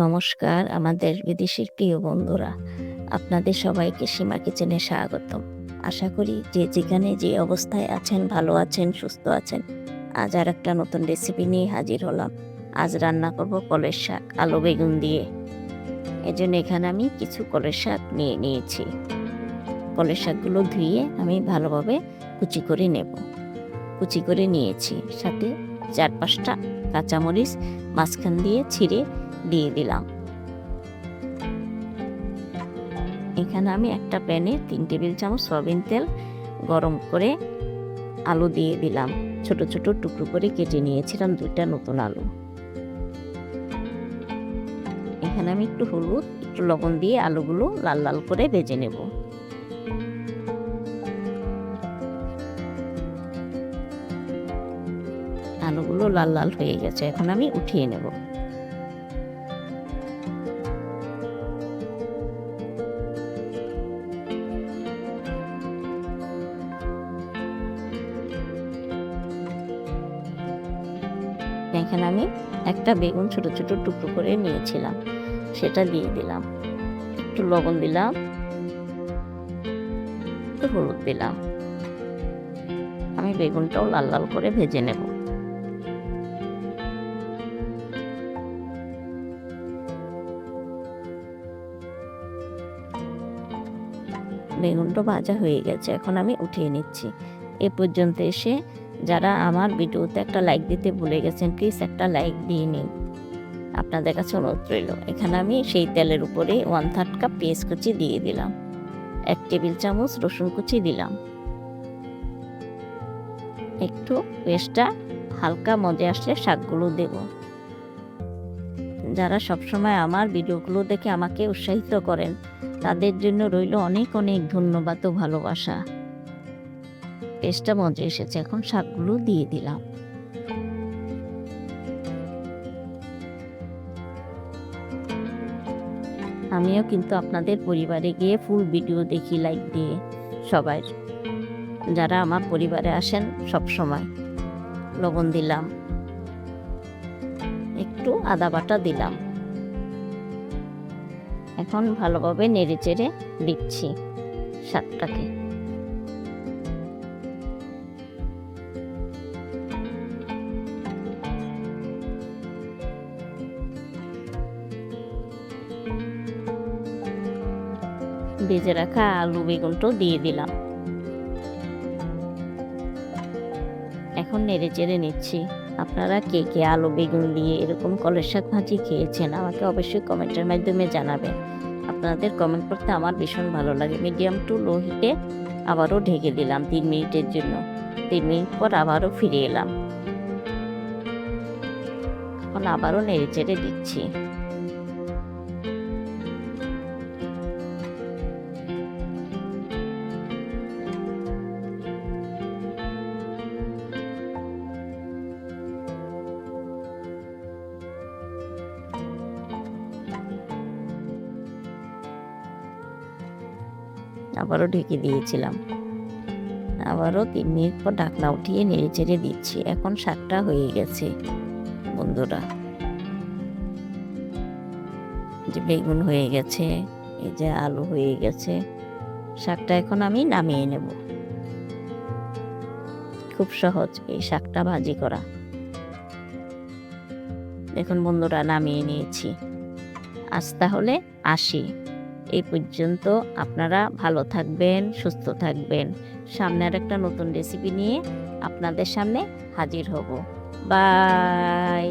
নমস্কার আমাদের বিদেশের প্রিয় বন্ধুরা, আপনাদের সবাইকে সীমা কিচেনে স্বাগতম। আশা করি যে যেখানে যে অবস্থায় আছেন ভালো আছেন, সুস্থ আছেন। আজ আর একটা নতুন রেসিপি নিয়ে হাজির হলাম। আজ রান্না করব কলের শাক আলু বেগুন দিয়ে। এজন্য এখানে আমি কিছু কলের শাক নিয়ে নিয়েছি। কলের শাকগুলো ধুয়ে আমি ভালোভাবে কুচি করে নেব। কুচি করে নিয়েছি, সাথে 4-5টা কাঁচামরিচ মাঝখান দিয়ে ছিঁড়ে দিয়ে দিলাম। এখানে আমি একটা প্যানে 3 টেবিল চামচ সয়াবিন তেল গরম করে আলু দিয়ে দিলাম। ছোট ছোট টুকরো করে কেটে নিয়েছিলাম 2টা নতুন আলু। এখানে আমি একটু হলুদ একটু লবণ দিয়ে আলুগুলো লাল লাল করে ভেজে নেব। আলুগুলো লাল লাল হয়ে গেছে, এখন আমি উঠিয়ে নেব। এখানে আমি একটা বেগুন ছোট ছোট টুকরো করে নিয়েছিলাম, সেটা দিয়ে দিলাম। একটু লবণ দিলাম, একটু হলুদ দিলাম। আমি বেগুনটাও লাল লাল করে ভেজে নেব। বেগুনটা ভাজা হয়ে গেছে, এখন আমি উঠিয়ে নিচ্ছি। এ পর্যন্ত এসে যারা আমার ভিডিওতে একটা লাইক দিতে ভুলে গেছেন, প্লিজ একটা লাইক দিয়ে নিন, আপনাদের কাছে অনুরোধ রইল। এখানে আমি সেই তেলের উপরে 1/3 কাপ পেঁয়াজ কুচি দিয়ে দিলাম, 1 টেবিল চামচ রসুন কুচি দিলাম। একটু পেঁয়াজটা হালকা মজে আসলে শাকগুলো দেব। যারা সবসময় আমার ভিডিওগুলো দেখে আমাকে উৎসাহিত করেন, তাদের জন্য রইল অনেক অনেক ধন্যবাদ ও ভালোবাসা। পেঁয়াজটা মজে এসেছে, এখন শাকগুলো দিয়ে দিলাম। আমিও কিন্তু আপনাদের পরিবারে গিয়ে ফুল ভিডিও দেখি লাইক দিয়ে সবাই, যারা আমার পরিবারে আসেন সব সময়। লবণ দিলাম, একটু আদা বাটা দিলাম। এখন ভালোভাবে নেড়ে চেড়ে দিচ্ছি শাকটাকে। ভেজে রাখা আলু বেগুনটাও দিয়ে দিলাম। এখন নেড়ে চেড়ে নিচ্ছি। আপনারা কে কে আলু বেগুন দিয়ে এরকম কলের শাক ভাজি খেয়েছেন, আমাকে অবশ্যই কমেন্টের মাধ্যমে জানাবেন। আপনাদের কমেন্ট করতে আমার ভীষণ ভালো লাগে। মিডিয়াম টু লো হিটে আবারও ঢেকে দিলাম 3 মিনিটের জন্য। 3 মিনিট পর আবারও ফিরে এলাম। এখন আবারও নেড়ে চেড়ে দিচ্ছি। আবারও ঢেকে দিয়েছিলাম। আবারও 3 মিনিট পর ঢাকনা উঠিয়ে নেড়ে চেড়ে দিচ্ছি। এখন শাকটা হয়ে গেছে বন্ধুরা। যে বেগুন হয়ে গেছে, এই যে আলু হয়ে গেছে, শাকটা এখন আমি নামিয়ে নেব। খুব সহজ এই শাকটা ভাজি করা। এখন বন্ধুরা নামিয়ে নিয়েছি। আজ তাহলে আসি। এই পর্যন্ত আপনারা ভালো থাকবেন, সুস্থ থাকবেন। সামনে আর একটা নতুন রেসিপি নিয়ে আপনাদের সামনে হাজির হব। বাই।